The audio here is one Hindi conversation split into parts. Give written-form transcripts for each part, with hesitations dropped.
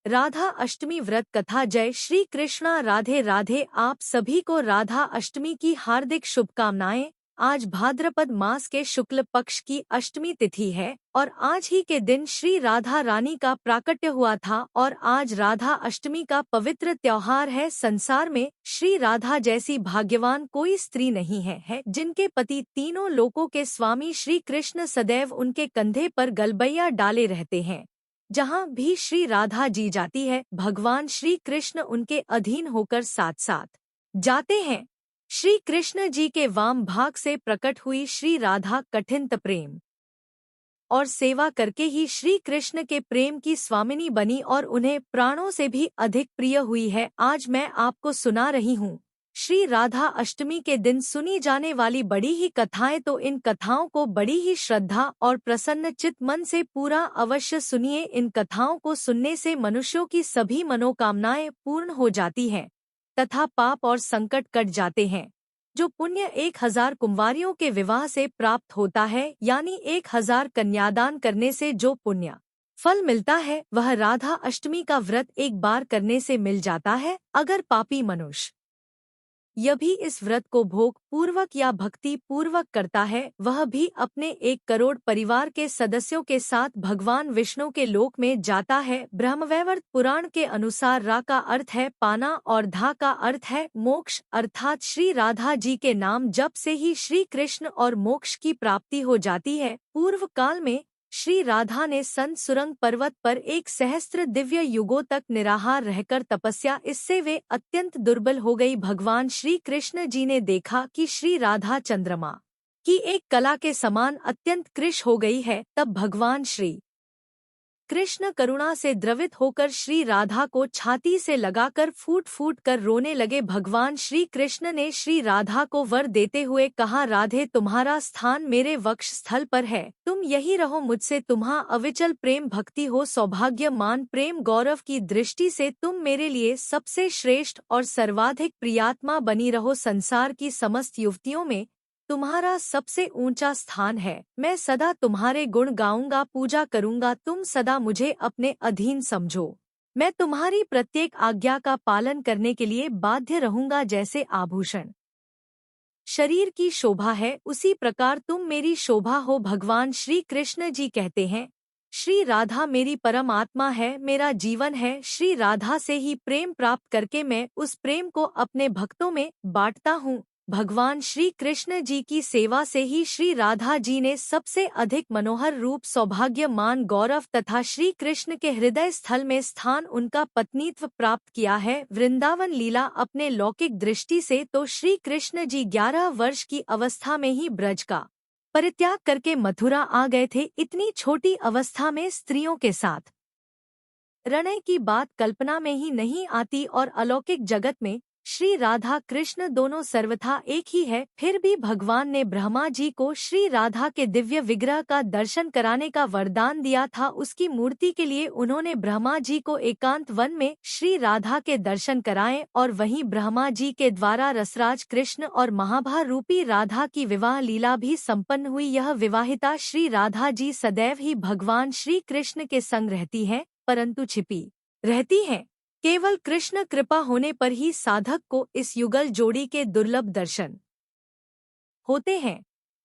राधा अष्टमी व्रत कथा। जय श्री कृष्णा, राधे राधे। आप सभी को राधा अष्टमी की हार्दिक शुभकामनाएं। आज भाद्रपद मास के शुक्ल पक्ष की अष्टमी तिथि है और आज ही के दिन श्री राधा रानी का प्राकट्य हुआ था और आज राधा अष्टमी का पवित्र त्योहार है। संसार में श्री राधा जैसी भाग्यवान कोई स्त्री नहीं है जिनके पति तीनों लोकों के स्वामी श्री कृष्ण सदैव उनके कंधे पर गलबैया डाले रहते हैं। जहाँ भी श्री राधा जी जाती है, भगवान श्री कृष्ण उनके अधीन होकर साथ साथ जाते हैं। श्री कृष्ण जी के वाम भाग से प्रकट हुई श्री राधा कठिन प्रेम और सेवा करके ही श्री कृष्ण के प्रेम की स्वामिनी बनी और उन्हें प्राणों से भी अधिक प्रिय हुई है। आज मैं आपको सुना रही हूँ श्री राधा अष्टमी के दिन सुनी जाने वाली बड़ी ही कथाएं। तो इन कथाओं को बड़ी ही श्रद्धा और प्रसन्न चित मन से पूरा अवश्य सुनिए। इन कथाओं को सुनने से मनुष्यों की सभी मनोकामनाएं पूर्ण हो जाती हैं तथा पाप और संकट कट जाते हैं। जो पुण्य 1000 कुंवारियों के विवाह से प्राप्त होता है, यानी 1000 कन्यादान करने से जो पुण्य फल मिलता है, वह राधा अष्टमी का व्रत एक बार करने से मिल जाता है। अगर पापी मनुष्य यह भी इस व्रत को भोग पूर्वक या भक्ति पूर्वक करता है, वह भी अपने 1 करोड़ परिवार के सदस्यों के साथ भगवान विष्णु के लोक में जाता है। ब्रह्मवैवर्त पुराण के अनुसार रा का अर्थ है पाना और धा का अर्थ है मोक्ष, अर्थात श्री राधा जी के नाम जप से ही श्री कृष्ण और मोक्ष की प्राप्ति हो जाती है। पूर्व काल में श्री राधा ने संत सुरंग पर्वत पर 1 सहस्त्र दिव्य युगों तक निराहार रहकर तपस्या, इससे वे अत्यंत दुर्बल हो गई। भगवान श्री कृष्ण जी ने देखा कि श्री राधा चंद्रमा की एक कला के समान अत्यंत कृश हो गई है। तब भगवान श्री कृष्ण करुणा से द्रवित होकर श्री राधा को छाती से लगाकर फूट फूट कर रोने लगे। भगवान श्री कृष्ण ने श्री राधा को वर देते हुए कहा, राधे तुम्हारा स्थान मेरे वक्ष स्थल पर है, तुम यही रहो, मुझसे तुम्हारा अविचल प्रेम भक्ति हो, सौभाग्यमान प्रेम गौरव की दृष्टि से तुम मेरे लिए सबसे श्रेष्ठ और सर्वाधिक प्रियात्मा बनी रहो। संसार की समस्त युवतियों में तुम्हारा सबसे ऊंचा स्थान है। मैं सदा तुम्हारे गुण गाऊंगा, पूजा करूंगा, तुम सदा मुझे अपने अधीन समझो। मैं तुम्हारी प्रत्येक आज्ञा का पालन करने के लिए बाध्य रहूंगा। जैसे आभूषण शरीर की शोभा है, उसी प्रकार तुम मेरी शोभा हो। भगवान श्री कृष्ण जी कहते हैं, श्री राधा मेरी परम आत्मा है, मेरा जीवन है। श्री राधा से ही प्रेम प्राप्त करके मैं उस प्रेम को अपने भक्तों में बांटता हूँ। भगवान श्री कृष्ण जी की सेवा से ही श्री राधा जी ने सबसे अधिक मनोहर रूप, सौभाग्यमान गौरव तथा श्री कृष्ण के हृदय स्थल में स्थान, उनका पत्नीत्व प्राप्त किया है। वृंदावन लीला अपने लौकिक दृष्टि से तो श्री कृष्ण जी 11 वर्ष की अवस्था में ही ब्रज का परित्याग करके मथुरा आ गए थे। इतनी छोटी अवस्था में स्त्रियों के साथ रणय की बात कल्पना में ही नहीं आती और अलौकिक जगत में श्री राधा कृष्ण दोनों सर्वथा एक ही है। फिर भी भगवान ने ब्रह्मा जी को श्री राधा के दिव्य विग्रह का दर्शन कराने का वरदान दिया था। उसकी मूर्ति के लिए उन्होंने ब्रह्मा जी को एकांत वन में श्री राधा के दर्शन कराए और वहीं ब्रह्मा जी के द्वारा रसराज कृष्ण और महाभार रूपी राधा की विवाह लीला भी संपन्न हुई। यह विवाहिता श्री राधा जी सदैव ही भगवान श्री कृष्ण के संग रहती हैं, परंतु छिपी रहती हैं। केवल कृष्ण कृपा होने पर ही साधक को इस युगल जोड़ी के दुर्लभ दर्शन होते हैं।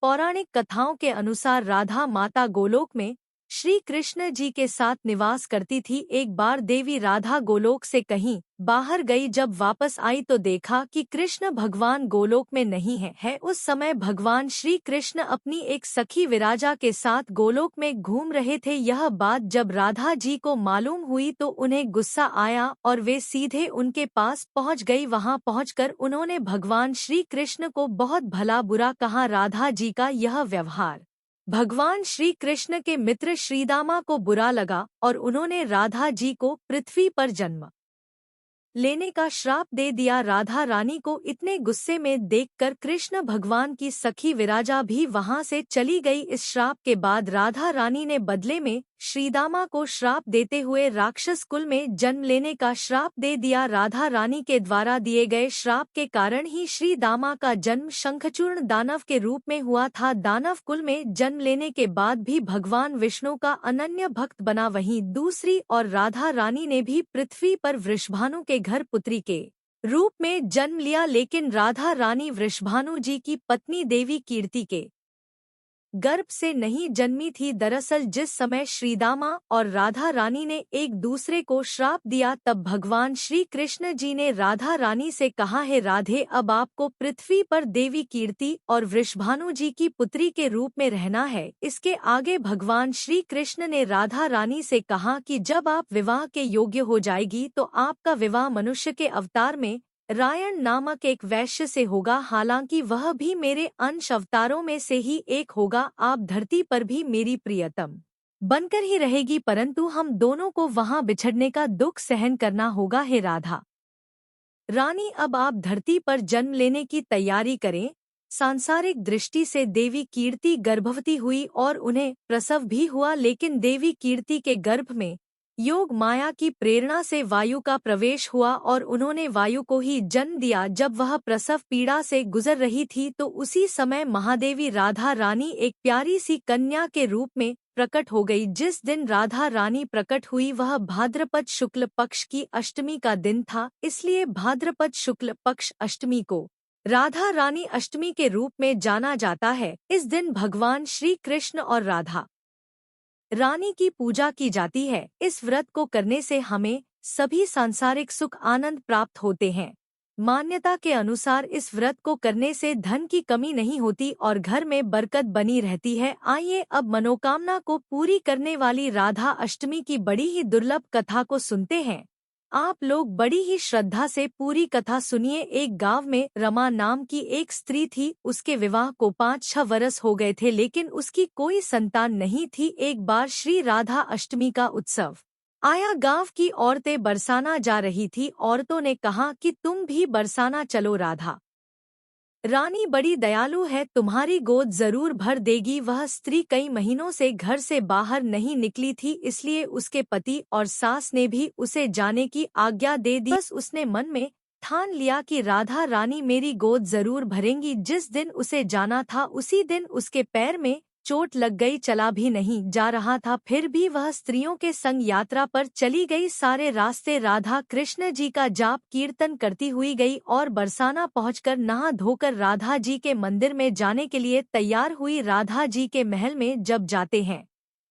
पौराणिक कथाओं के अनुसार राधा माता गोलोक में श्री कृष्ण जी के साथ निवास करती थी। एक बार देवी राधा गोलोक से कहीं बाहर गई, जब वापस आई तो देखा कि कृष्ण भगवान गोलोक में नहीं है। उस समय भगवान श्री कृष्ण अपनी एक सखी विराजा के साथ गोलोक में घूम रहे थे। यह बात जब राधा जी को मालूम हुई तो उन्हें गुस्सा आया और वे सीधे उनके पास पहुंच गई। वहां पहुंचकर उन्होंने भगवान श्री कृष्ण को बहुत भला बुरा कहा। राधा जी का यह व्यवहार भगवान श्री कृष्ण के मित्र श्रीदामा को बुरा लगा और उन्होंने राधा जी को पृथ्वी पर जन्म लेने का श्राप दे दिया। राधा रानी को इतने गुस्से में देखकर कृष्ण भगवान की सखी विराजा भी वहां से चली गई। इस श्राप के बाद राधा रानी ने बदले में श्रीदामा को श्राप देते हुए राक्षस कुल में जन्म लेने का श्राप दे दिया। राधा रानी के द्वारा दिए गए श्राप के कारण ही श्रीदामा का जन्म शंखचूर्ण दानव के रूप में हुआ था। दानव कुल में जन्म लेने के बाद भी भगवान विष्णु का अनन्य भक्त बना। वहीं दूसरी और राधा रानी ने भी पृथ्वी पर वृषभानु के घर पुत्री के रूप में जन्म लिया, लेकिन राधा रानी वृषभानु जी की पत्नी देवी कीर्ति के गर्भ से नहीं जन्मी थी। दरअसल जिस समय श्रीदामा और राधा रानी ने एक दूसरे को श्राप दिया, तब भगवान श्री कृष्ण जी ने राधा रानी से कहा, है राधे, अब आपको पृथ्वी पर देवी कीर्ति और वृषभानु जी की पुत्री के रूप में रहना है। इसके आगे भगवान श्री कृष्ण ने राधा रानी से कहा कि जब आप विवाह के योग्य हो जाएगी तो आपका विवाह मनुष्य के अवतार में रायण नामक एक वैश्य से होगा। हालांकि वह भी मेरे अंश अवतारों में से ही एक होगा। आप धरती पर भी मेरी प्रियतम बनकर ही रहेगी, परंतु हम दोनों को वहां बिछड़ने का दुख सहन करना होगा। हे राधा रानी, अब आप धरती पर जन्म लेने की तैयारी करें। सांसारिक दृष्टि से देवी कीर्ति गर्भवती हुई और उन्हें प्रसव भी हुआ, लेकिन देवी कीर्ति के गर्भ में योग माया की प्रेरणा से वायु का प्रवेश हुआ और उन्होंने वायु को ही जन्म दिया। जब वह प्रसव पीड़ा से गुजर रही थी तो उसी समय महादेवी राधा रानी एक प्यारी सी कन्या के रूप में प्रकट हो गई। जिस दिन राधा रानी प्रकट हुई वह भाद्रपद शुक्ल पक्ष की अष्टमी का दिन था, इसलिए भाद्रपद शुक्ल पक्ष अष्टमी को राधा रानी अष्टमी के रूप में जाना जाता है। इस दिन भगवान श्री कृष्ण और राधा रानी की पूजा की जाती है। इस व्रत को करने से हमें सभी सांसारिक सुख आनंद प्राप्त होते हैं। मान्यता के अनुसार इस व्रत को करने से धन की कमी नहीं होती और घर में बरकत बनी रहती है। आइए अब मनोकामना को पूरी करने वाली राधा अष्टमी की बड़ी ही दुर्लभ कथा को सुनते हैं। आप लोग बड़ी ही श्रद्धा से पूरी कथा सुनिए। एक गांव में रमा नाम की एक स्त्री थी। उसके विवाह को 5-6 वर्ष हो गए थे, लेकिन उसकी कोई संतान नहीं थी। एक बार श्री राधा अष्टमी का उत्सव आया। गांव की औरतें बरसाना जा रही थी। औरतों ने कहा कि तुम भी बरसाना चलो, राधा रानी बड़ी दयालु है, तुम्हारी गोद जरूर भर देगी। वह स्त्री कई महीनों से घर से बाहर नहीं निकली थी, इसलिए उसके पति और सास ने भी उसे जाने की आज्ञा दे दी। बस उसने मन में ठान लिया कि राधा रानी मेरी गोद जरूर भरेंगी। जिस दिन उसे जाना था उसी दिन उसके पैर में चोट लग गई, चला भी नहीं जा रहा था। फिर भी वह स्त्रियों के संग यात्रा पर चली गई। सारे रास्ते राधा कृष्ण जी का जाप कीर्तन करती हुई गई और बरसाना पहुंचकर नहा धोकर राधा जी के मंदिर में जाने के लिए तैयार हुई। राधा जी के महल में जब जाते हैं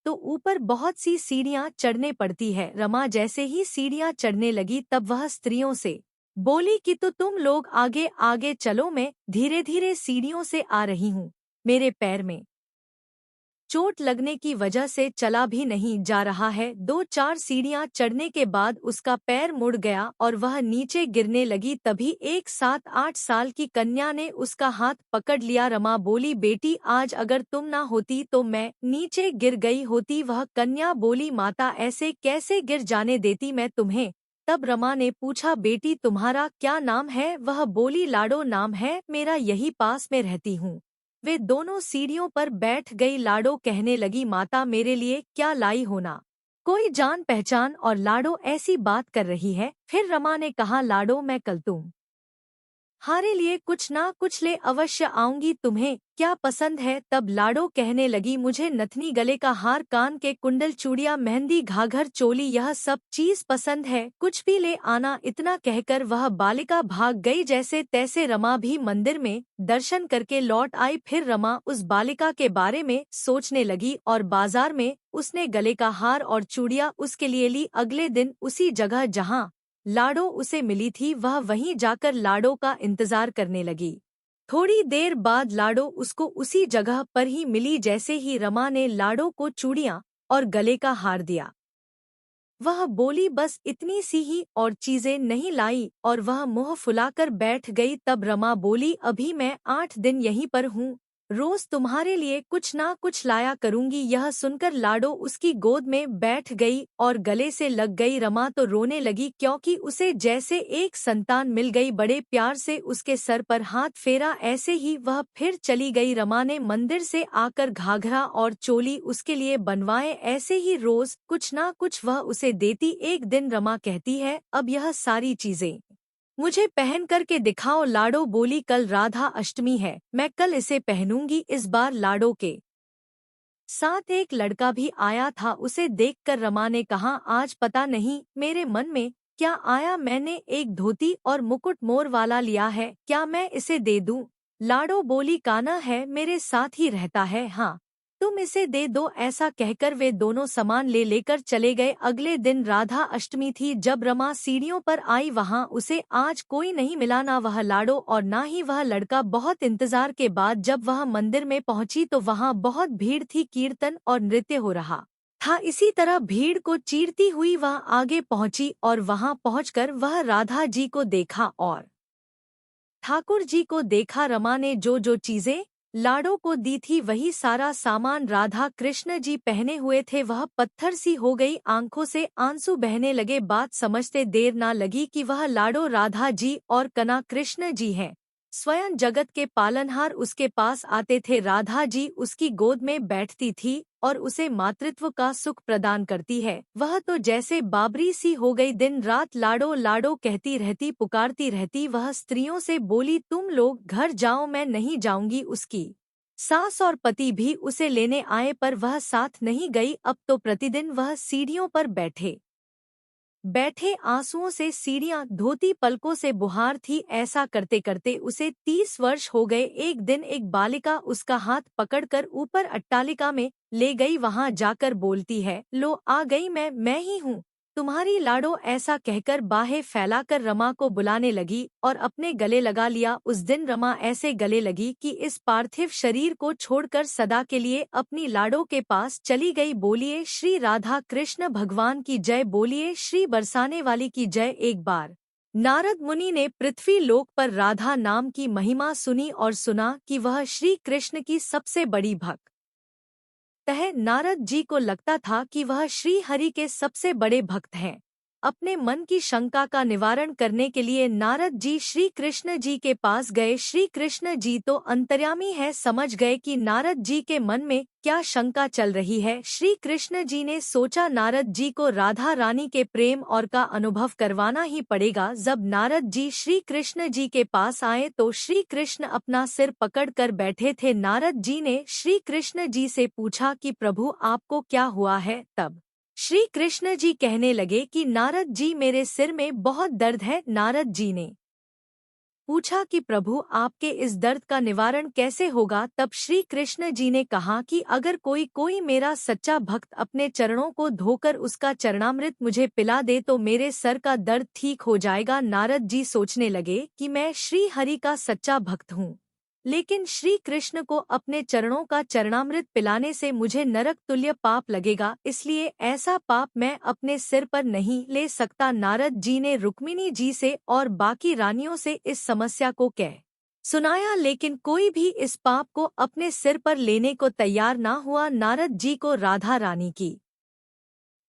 तो ऊपर बहुत सी सीढ़ियां चढ़ने पड़ती है। रमा जैसे ही सीढ़ियां चढ़ने लगी तब वह स्त्रियों से बोली कि तो तुम लोग आगे आगे चलो, मैं धीरे धीरे सीढ़ियों से आ रही हूँ। मेरे पैर में चोट लगने की वजह से चला भी नहीं जा रहा है। 2-4 सीढ़ियां चढ़ने के बाद उसका पैर मुड़ गया और वह नीचे गिरने लगी। तभी एक 7-8 साल की कन्या ने उसका हाथ पकड़ लिया। रमा बोली, बेटी आज अगर तुम ना होती तो मैं नीचे गिर गई होती। वह कन्या बोली, माता ऐसे कैसे गिर जाने देती मैं तुम्हें। तब रमा ने पूछा, बेटी तुम्हारा क्या नाम है। वह बोली, लाडो नाम है मेरा, यही पास में रहती हूँ। वे दोनों सीढ़ियों पर बैठ गई। लाडो कहने लगी, माता मेरे लिए क्या लाई हो ना, कोई जान पहचान और लाडो ऐसी बात कर रही है। फिर रमा ने कहा, लाडो मैं कल तुम हारे लिए कुछ ना कुछ ले अवश्य आऊंगी, तुम्हें क्या पसंद है। तब लाडो कहने लगी, मुझे नथनी, गले का हार, कान के कुंडल, चूड़ियां, मेहंदी, घाघर, चोली, यह सब चीज पसंद है, कुछ भी ले आना। इतना कहकर वह बालिका भाग गई। जैसे तैसे रमा भी मंदिर में दर्शन करके लौट आई। फिर रमा उस बालिका के बारे में सोचने लगी और बाजार में उसने गले का हार और चूड़ियां उसके लिए ली। अगले दिन उसी जगह जहाँ लाडो उसे मिली थी वह वहीं जाकर लाडो का इंतजार करने लगी। थोड़ी देर बाद लाडो उसको उसी जगह पर ही मिली। जैसे ही रमा ने लाडो को चूड़ियां और गले का हार दिया, वह बोली, बस इतनी सी ही और चीजें नहीं लाई, और वह मुंह फुलाकर बैठ गई। तब रमा बोली, अभी मैं 8 दिन यहीं पर हूँ, रोज तुम्हारे लिए कुछ ना कुछ लाया करूंगी। यह सुनकर लाडो उसकी गोद में बैठ गई और गले से लग गई। रमा तो रोने लगी क्योंकि उसे जैसे एक संतान मिल गई। बड़े प्यार से उसके सर पर हाथ फेरा, ऐसे ही वह फिर चली गई। रमा ने मंदिर से आकर घाघरा और चोली उसके लिए बनवाए। ऐसे ही रोज कुछ ना कुछ वह उसे देती। एक दिन रमा कहती है, अब यह सारी चीजें मुझे पहन करके दिखाओ। लाडो बोली, कल राधा अष्टमी है, मैं कल इसे पहनूंगी। इस बार लाडो के साथ एक लड़का भी आया था। उसे देखकर रमा ने कहा, आज पता नहीं मेरे मन में क्या आया, मैंने एक धोती और मुकुट मोर वाला लिया है, क्या मैं इसे दे दूं? लाडो बोली, काना है, मेरे साथ ही रहता है, हाँ तुम इसे दे दो। ऐसा कहकर वे दोनों सामान ले लेकर चले गए। अगले दिन राधा अष्टमी थी। जब रमा सीढ़ियों पर आई, वहां उसे आज कोई नहीं मिला, ना वह लाडो और ना ही वह लड़का। बहुत इंतजार के बाद जब वह मंदिर में पहुंची तो वहां बहुत भीड़ थी, कीर्तन और नृत्य हो रहा था। इसी तरह भीड़ को चीरती हुई वह आगे पहुंची और वहां पहुंचकर वह राधा जी को देखा और ठाकुर जी को देखा। रमा ने जो जो चीजें लाडो को दी थी वही सारा सामान राधा कृष्ण जी पहने हुए थे। वह पत्थर सी हो गई, आंखों से आंसू बहने लगे। बात समझते देर ना लगी कि वह लाडो राधा जी और कना कृष्ण जी हैं। स्वयं जगत के पालनहार उसके पास आते थे। राधा जी उसकी गोद में बैठती थी और उसे मातृत्व का सुख प्रदान करती है। वह तो जैसे बाबरी सी हो गई, दिन रात लाडो लाडो कहती रहती, पुकारती रहती। वह स्त्रियों से बोली, तुम लोग घर जाओ, मैं नहीं जाऊंगी। उसकी सास और पति भी उसे लेने आए पर वह साथ नहीं गई। अब तो प्रतिदिन वह सीढ़ियों पर बैठे बैठे आंसुओं से सीढ़ियां धोती, पलकों से बुहार थी। ऐसा करते करते उसे 30 वर्ष हो गए। एक दिन एक बालिका उसका हाथ पकड़कर ऊपर अट्टालिका में ले गई। वहां जाकर बोलती है, लो आ गई मैं ही हूँ तुम्हारी लाडो। ऐसा कहकर बाहें फैलाकर रमा को बुलाने लगी और अपने गले लगा लिया। उस दिन रमा ऐसे गले लगी कि इस पार्थिव शरीर को छोड़कर सदा के लिए अपनी लाडो के पास चली गई। बोलिए श्री राधा कृष्ण भगवान की जय, बोलिए श्री बरसाने वाली की जय। एक बार नारद मुनि ने पृथ्वी लोक पर राधा नाम की महिमा सुनी और सुना कि वह श्री कृष्ण की सबसे बड़ी भक्त है। नारद जी को लगता था कि वह श्री हरि के सबसे बड़े भक्त हैं। अपने मन की शंका का निवारण करने के लिए नारद जी श्री कृष्ण जी के पास गए। श्री कृष्ण जी तो अंतर्यामी है, समझ गए कि नारद जी के मन में क्या शंका चल रही है। श्री कृष्ण जी ने सोचा, नारद जी को राधा रानी के प्रेम और का अनुभव करवाना ही पड़ेगा। जब नारद जी श्री कृष्ण जी के पास आए तो श्री कृष्ण अपना सिर पकड़कर बैठे थे। नारद जी ने श्री कृष्ण जी से पूछा कि प्रभु आपको क्या हुआ है? तब श्री कृष्ण जी कहने लगे कि नारद जी मेरे सिर में बहुत दर्द है। नारद जी ने पूछा कि प्रभु आपके इस दर्द का निवारण कैसे होगा? तब श्री कृष्ण जी ने कहा कि अगर कोई मेरा सच्चा भक्त अपने चरणों को धोकर उसका चरणामृत मुझे पिला दे तो मेरे सर का दर्द ठीक हो जाएगा। नारद जी सोचने लगे कि मैं श्री हरि का सच्चा भक्त हूँ, लेकिन श्री कृष्ण को अपने चरणों का चरणामृत पिलाने से मुझे नरक तुल्य पाप लगेगा, इसलिए ऐसा पाप मैं अपने सिर पर नहीं ले सकता। नारद जी ने रुक्मिणी जी से और बाकी रानियों से इस समस्या को कह सुनाया, लेकिन कोई भी इस पाप को अपने सिर पर लेने को तैयार ना हुआ। नारद जी को राधा रानी की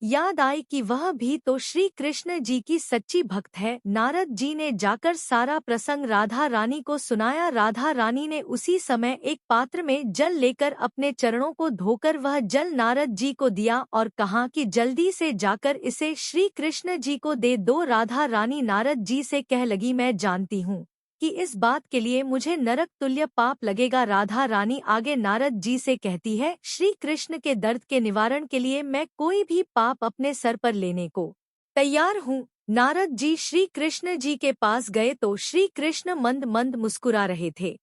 याद आई कि वह भी तो श्री कृष्ण जी की सच्ची भक्त है। नारद जी ने जाकर सारा प्रसंग राधा रानी को सुनाया। राधा रानी ने उसी समय एक पात्र में जल लेकर अपने चरणों को धोकर वह जल नारद जी को दिया और कहा कि जल्दी से जाकर इसे श्री कृष्ण जी को दे दो। राधा रानी नारद जी से कह लगी, मैं जानती हूँ कि इस बात के लिए मुझे नरक तुल्य पाप लगेगा। राधा रानी आगे नारद जी से कहती है, श्री कृष्ण के दर्द के निवारण के लिए मैं कोई भी पाप अपने सर पर लेने को तैयार हूँ। नारद जी श्री कृष्ण जी के पास गए तो श्री कृष्ण मंद मंद मुस्कुरा रहे थे।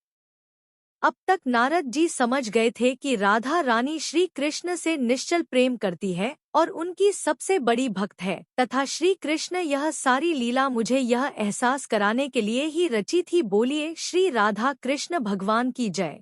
अब तक नारद जी समझ गए थे कि राधा रानी श्री कृष्ण से निश्चल प्रेम करती है और उनकी सबसे बड़ी भक्त है, तथा श्री कृष्ण यह सारी लीला मुझे यह एहसास कराने के लिए ही रची थी। बोलिए श्री राधा कृष्ण भगवान की जय।